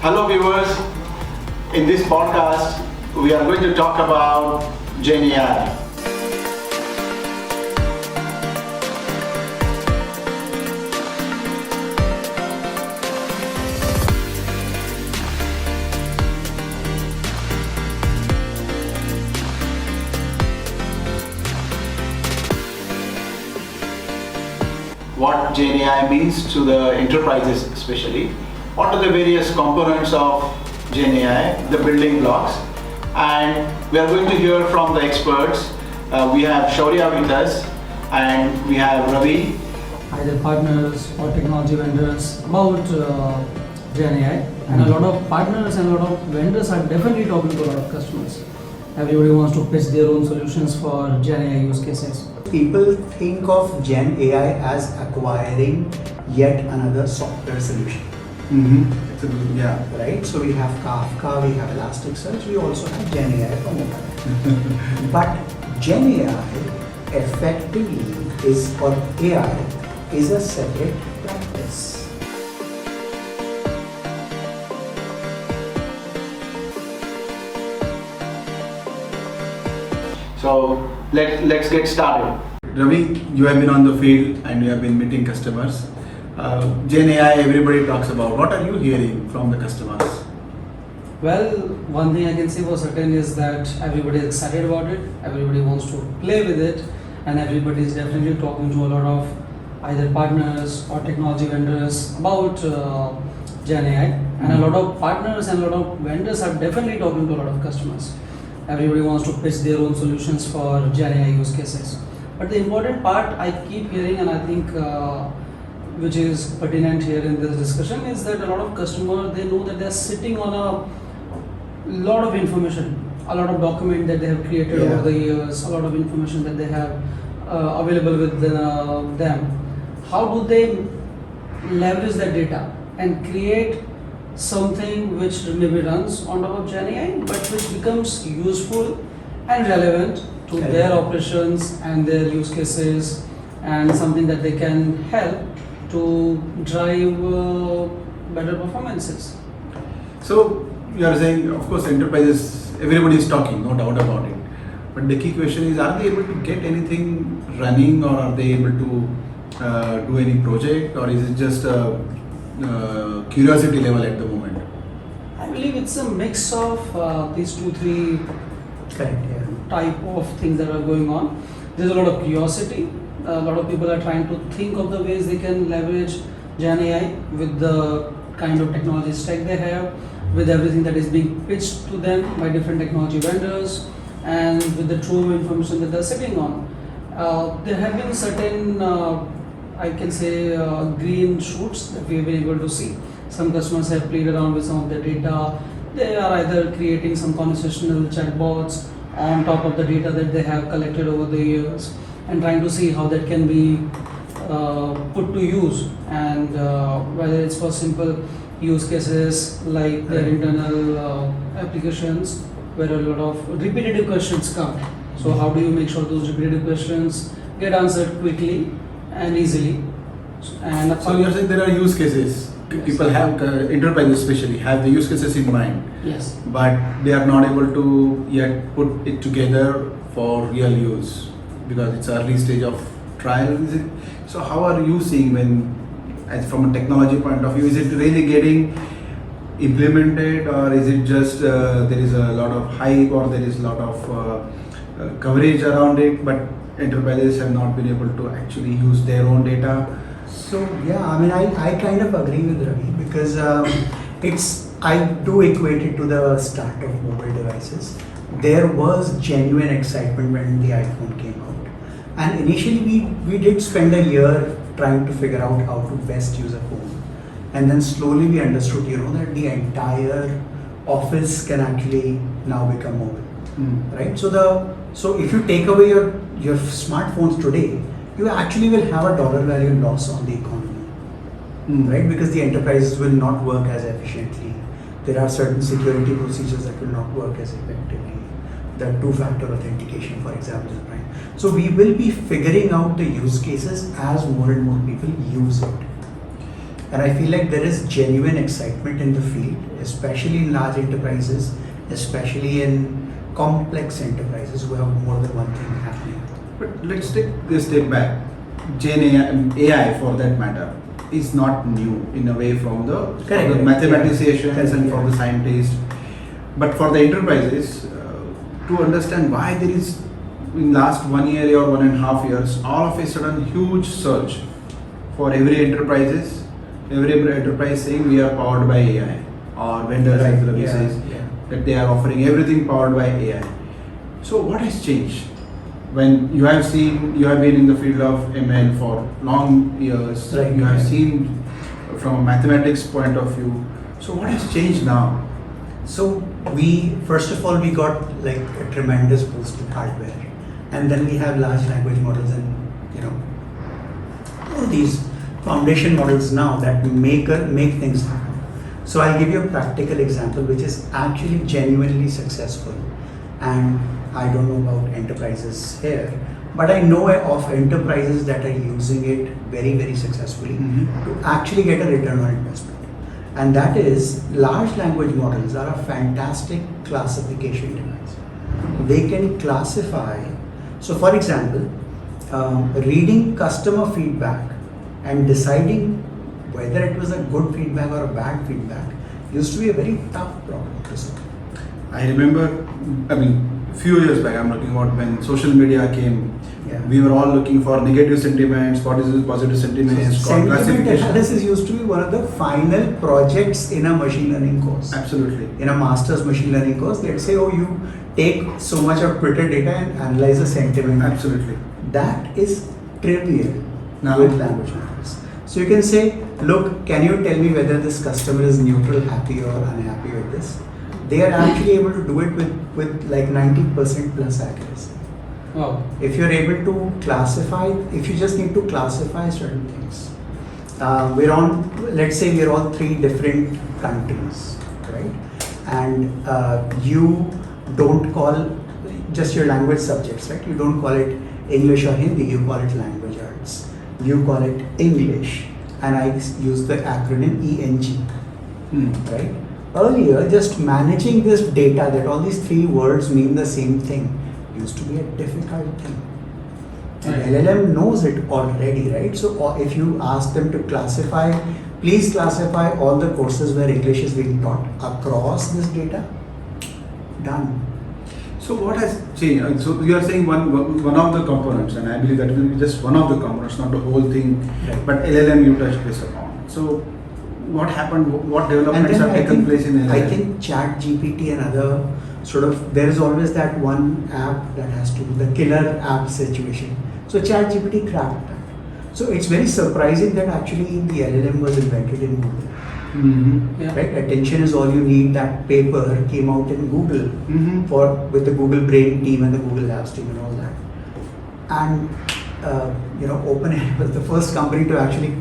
Hello viewers, in this podcast we are going to talk about Gen AI. What Gen AI means to the enterprises especially, what are the various components of Gen AI, the building blocks, and we are going to hear from the experts. We have Shaurya with us and we have Ravi. Either partners or technology vendors about Gen AI, and a lot of partners and a lot of vendors are definitely talking to a lot of customers. Everybody wants to pitch their own solutions for Gen AI use cases. People think of Gen AI as acquiring yet another software solution. Yeah. Right? So we have Kafka, we have Elasticsearch, we also have Gen AI for mobile. But Gen AI effectively is, or AI, is a separate practice. So let's get started. Ravi, you have been on the field and you have been meeting customers. Gen AI, everybody talks about. What are you hearing from the customers? Well, one thing I can say for certain is that everybody is excited about it, everybody wants to play with it, and everybody is definitely talking to a lot of either partners or technology vendors about Gen AI, and a lot of partners and a lot of vendors are definitely talking to a lot of customers. Everybody wants to pitch their own solutions for Gen AI use cases. But the important part I keep hearing, and I think which is pertinent here in this discussion, is that a lot of customers, they know that they are sitting on a lot of information, a lot of document that they have created over the years, a lot of information that they have available with them. How do they leverage that data and create something which maybe runs on top of Gen AI, but which becomes useful and relevant to their operations and their use cases, and something that they can help to drive better performances. So you are saying, of course, enterprises, everybody is talking, no doubt about it. But the key question is, are they able to get anything running, or are they able to do any project, or is it just a curiosity level at the moment? I believe it's a mix of these three type of things that are going on. There's a lot of curiosity. A lot of people are trying to think of the ways they can leverage Gen AI with the kind of technology stack they have, with everything that is being pitched to them by different technology vendors, and with the trove information that they're sitting on. There have been certain, I can say, green shoots that we've been able to see. Some customers have played around with some of the data. They are either creating some conversational chatbots on top of the data that they have collected over the years, and trying to see how that can be put to use, and whether it's for simple use cases like their internal applications where a lot of repetitive questions come. So how do you make sure those repetitive questions get answered quickly and easily? And so you're saying there are use cases. Yes. People have, enterprises especially, have the use cases in mind. Yes. But they are not able to yet put it together for real use, because it's early stage of trial. Is it? So how are you seeing, when, as from a technology point of view, is it really getting implemented, or is it just there is a lot of hype, or there is a lot of coverage around it, but enterprises have not been able to actually use their own data? So I mean, I kind of agree with Ravi, because I do equate it to the start of mobile devices. There was genuine excitement when the iPhone came out, and initially we did spend a year trying to figure out how to best use a phone, and then slowly we understood, that the entire office can actually now become mobile, right? So if you take away your smartphones today, you actually will have a dollar value loss on the economy, right? Because the enterprises will not work as efficiently. There are certain security procedures that will not work as effectively. The two-factor authentication, for example, right? So we will be figuring out the use cases as more and more people use it. And I feel like there is genuine excitement in the field, especially in large enterprises, especially in complex enterprises who have more than one thing happening. But let's take a step back. Gen AI, for that matter, is not new in a way from the, Correct. for the mathematicians Correct. and for the scientists. But for the enterprises, to understand why there is, in last 1 year or 1.5 years, all of a sudden huge surge for every enterprises, every enterprise saying we are powered by AI, or vendors like Ravi says that they are offering everything powered by AI. So what has changed? When you have been in the field of ML for long years, Right. you have seen from a mathematics point of view. So what has changed now? So first of all, we got like a tremendous boost in hardware, and then we have large language models and all these foundation models now that make things happen. So I'll give you a practical example which is actually genuinely successful, and I don't know about enterprises here, but I know of enterprises that are using it very, very successfully to actually get a return on investment. And that is, large language models are a fantastic classification device. They can classify. So for example, reading customer feedback and deciding whether it was a good feedback or a bad feedback used to be a very tough problem to solve. I remember, few years back, I'm talking about when social media came, we were all looking for negative sentiments, what is positive sentiments, Sentiment classification. analysis used to be one of the final projects in a machine learning course. Absolutely. In a master's machine learning course, they'd say, oh, you take so much of Twitter data and analyze the sentiment. Absolutely. That is trivial Now, with language models. So you can say, look, can you tell me whether this customer is neutral, happy or unhappy with this? They are actually able to do it with like 90% plus accuracy. Wow. If you're able to classify, if you just need to classify certain things. Let's say we're all 3 different countries, right? And you don't call just your language subjects, right? You don't call it English or Hindi, you call it language arts. You call it English, and I use the acronym ENG, right? Earlier, just managing this data that all these 3 words mean the same thing used to be a difficult thing. And LLM knows it already, right? So if you ask them to classify, please classify all the courses where English is being taught across this data, done. so what has changed? So you are saying one of the components, and I believe that will be just one of the components, not the whole thing. Right. But LLM you touched base upon. So what happened? What developments have taken place in LLM? I think ChatGPT and other there is always that one app that has to be the killer app situation. So ChatGPT cracked that. So it's very surprising that actually the LLM was invented in Google. Yeah. Right? Attention is all you need. That paper came out in Google with the Google Brain team and the Google Labs team and all that. And OpenAI was the first company to actually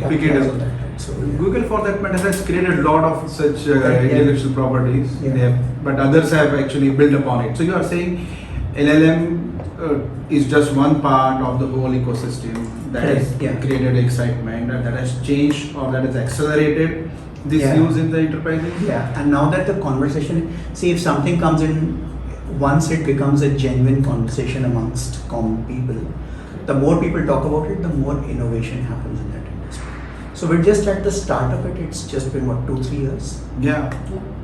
capitalize on that. Right? So Google, for that matter, has created a lot of such Correct, yeah. intellectual properties. Yeah. But others have actually built upon it. So you are saying LLM is just one part of the whole ecosystem that Correct, has yeah. created excitement and that has changed or that has accelerated this Yeah. use in the enterprises. Yeah, and now that the conversation, see if something comes in, once it becomes a genuine conversation amongst common people, the more people talk about it, the more innovation happens in that industry. So we're just at the start of it. It's just been 2-3 years, Yeah.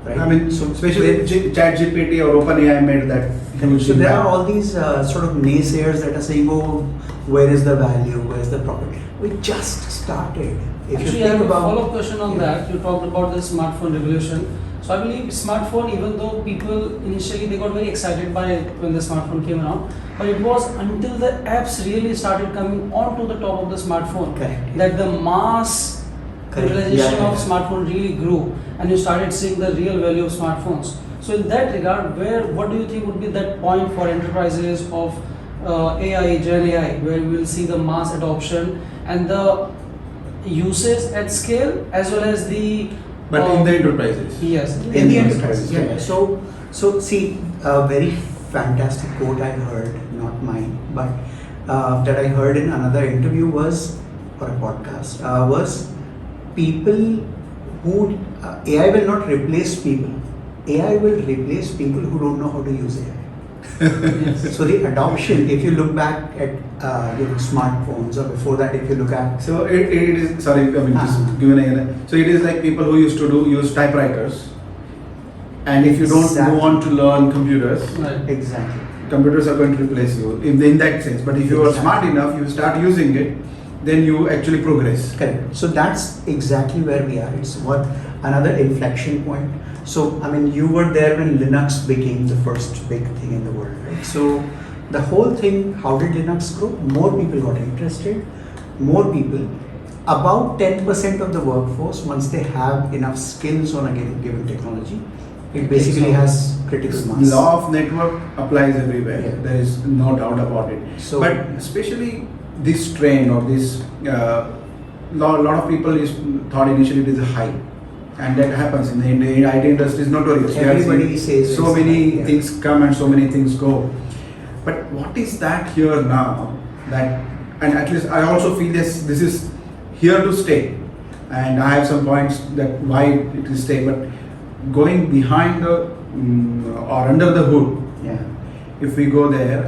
right? I mean, so especially ChatGPT or OpenAI made that huge So there impact. are all these sort of naysayers that are saying, oh, where is the value, where is the profit? We just started. If Actually, you I have think a about follow-up question on Yeah. that. You talked about the smartphone revolution. So I believe smartphone, even though people initially they got very excited by it when the smartphone came around, but it was until the apps really started coming onto the top of the smartphone Correct. that the mass Correct. utilization Yeah, of yeah. smartphone really grew, and you started seeing the real value of smartphones. So in that regard, what do you think would be that point for enterprises of AI, Gen AI, where we will see the mass adoption and the uses at scale as well as the But in the enterprises. yes, in the enterprise. Yeah. So see, a very fantastic quote I heard, not mine, but that I heard in another interview was, or a podcast, was people who AI will not replace people. AI will replace people who don't know how to use AI. Yes. So the adoption, if you look back at smartphones, or before that, if you look at So it is, sorry, I mean, just Uh-huh. given so it is like people who used to use typewriters, and if you don't Exactly. go on to learn computers, Right. exactly. computers are going to replace you in that sense. But if you are Exactly. smart enough, you start using it, then you actually progress. Correct. So that's exactly where we are. It's what another inflection point. So I mean, you were there when Linux became the first big thing in the world, right? So the whole thing, how did Linux grow? More people got interested. More people, about 10% of the workforce, once they have enough skills on a given technology, it basically has critical mass. Law of network applies everywhere. Yeah. There is no doubt about it. So- but especially this trend or this, lot of people thought initially it is a hype, and that happens in the IT industry is notorious. We are Everybody seeing says so it's many hype, yeah. things come and so many things go. But what is that here now? That, and at least I also feel this is here to stay, and I have some points that why it will stay. But going behind the or under the hood, Yeah. if we go there,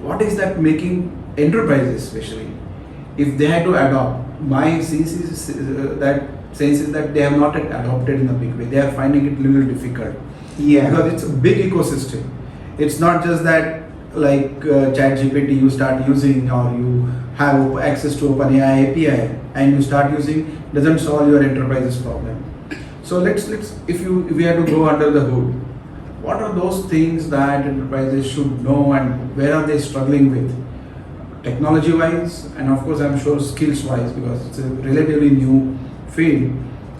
what is that making enterprises, especially if they had to adopt? My sense is that they have not yet adopted in a big way. They are finding it a little difficult. Yeah. Because it's a big ecosystem. It's not just that like ChatGPT you start using, or you have access to OpenAI API and you start using, doesn't solve your enterprise's problem. So let's if we have to go under the hood, what are those things that enterprises should know, and where are they struggling with, technology wise, and of course I'm sure skills wise, because it's a relatively new field.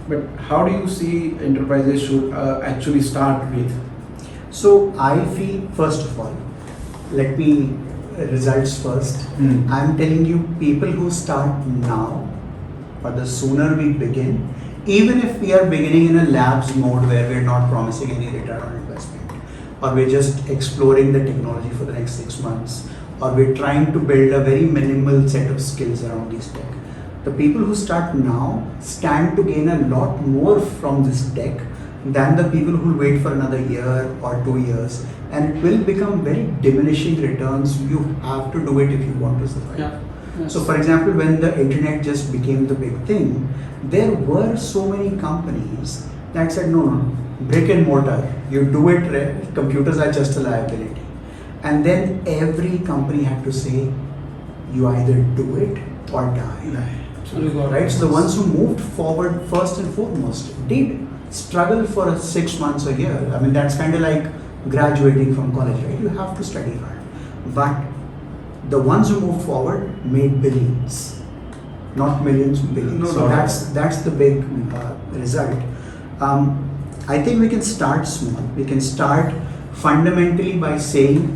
But how do you see enterprises should actually start with? So I feel, first of all, let me results first. Hmm. I'm telling you, people who start now, or the sooner we begin, even if we are beginning in a labs mode where we're not promising any return on investment, or we're just exploring the technology for the next 6 months, or we're trying to build a very minimal set of skills around this tech, the people who start now stand to gain a lot more from this tech than the people who wait for another year or 2 years, and it will become very diminishing returns. You have to do it if you want to survive. Yeah. Yes. So for example, when the internet just became the big thing, there were so many companies that said, no, brick and mortar, you do it, computers are just a liability. And then every company had to say, you either do it or die. Right? So the ones who moved forward first and foremost did struggle for 6 months or a year. I mean, that's kind of like graduating from college, right? You have to study hard. But the ones who moved forward made billions, not millions, billions. No, so no. that's the big result. I think we can start small. We can start fundamentally by saying,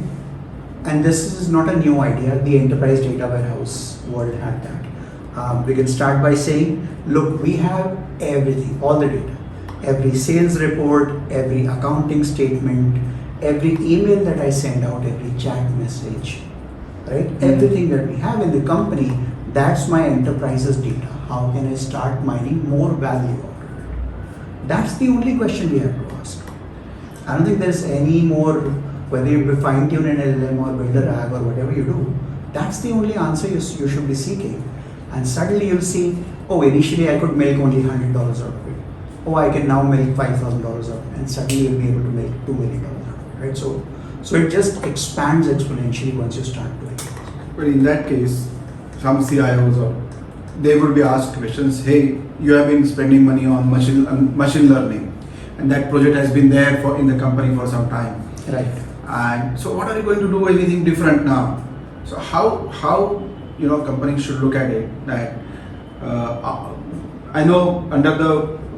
and this is not a new idea, the enterprise data warehouse world had that. We can start by saying, look, we have everything, all the data, every sales report, every accounting statement, every email that I send out, every chat message, right? Everything that we have in the company, that's my enterprise's data. How can I start mining more value out of it? That's the only question we have to ask. I don't think there's any more, whether you fine tune an LLM or build a RAG or whatever you do, that's the only answer you should be seeking. And suddenly you'll see, oh, initially I could make only $100 out of it. Oh, I can now make $5,000 out of it. And suddenly you'll be able to make $2 million out of it, right? So it just expands exponentially once you start doing it. But in that case, some CIOs they would be asked questions. Hey, you have been spending money on machine learning, and that project has been there in the company for some time. Right. And so, what are you going to do anything different now? So how companies should look at it? That I know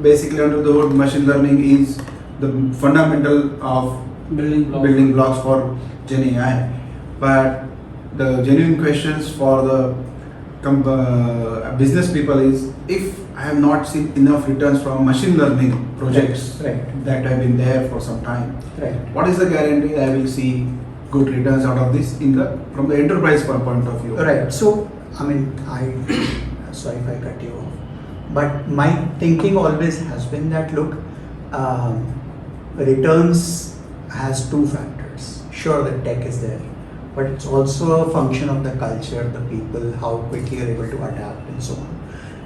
basically under the hood, machine learning is the fundamental of building blocks for Gen AI, but the genuine questions for the business people is, if I have not seen enough returns from machine learning projects Right. that have been there for some time, Right. what is the guarantee I will see good returns out of this from the enterprise point of view? Right. So, I mean, sorry if I cut you off. But my thinking always has been that look, returns has two factors. Sure, the tech is there, but it's also a function of the culture, the people, how quickly you're able to adapt and so on.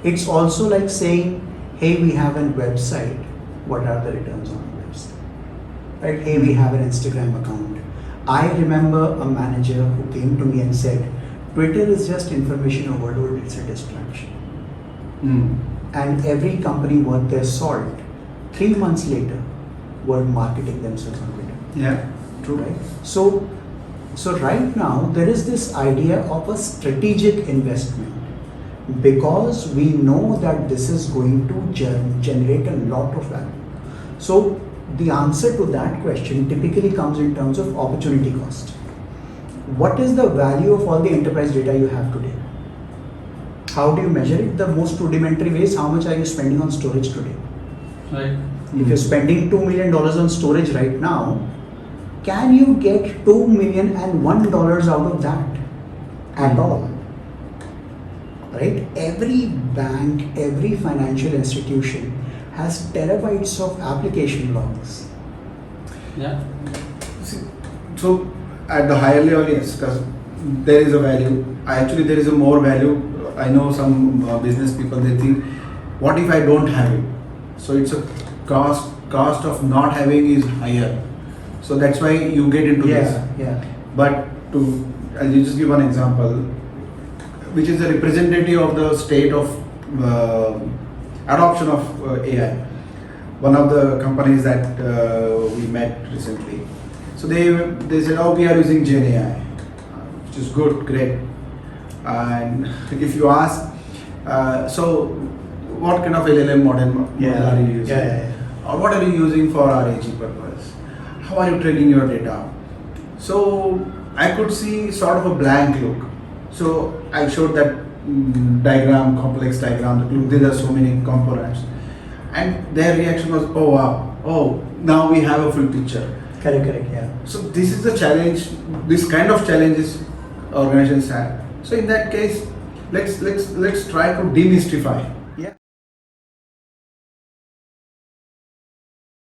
It's also like saying, hey, we have a website, what are the returns on a website? Right? Hey, we have an Instagram account. I remember a manager who came to me and said, Twitter is just information overload, it's a distraction. And every company worth their salt, 3 months later, were marketing themselves on Twitter. Yeah, true. Right? So right now, there is this idea of a strategic investment because we know that this is going to generate a lot of value. So the answer to that question typically comes in terms of opportunity cost. What is the value of all the enterprise data you have today? How do you measure it? The most rudimentary way is how much are you spending on storage today? Right. If you're spending $2 million on storage right now, can you get $2 million and $1 out of that at all? Right? Every bank, every financial institution has terabytes of application logs. Yeah. See, so at the higher level, yes, because there is a value. Actually, there is a more value. I know some business people, they think, what if I don't have it? So it's a cost of not having is higher. So that's why you get into this. Yeah. But I'll just give one example, which is a representative of the state of adoption of AI. One of the companies that we met recently. So they said, oh, we are using Gen AI, which is good, great. And if you ask, so what kind of LLM model are you using? Or what are you using for RAG purpose? How are you training your data? So I could see sort of a blank look. So I showed that diagram, complex diagram, look, there are so many components. And their reaction was, oh wow, oh, now we have a full picture. Correct, yeah. So this is the challenge, this kind of challenges organizations have. So in that case, let's try to demystify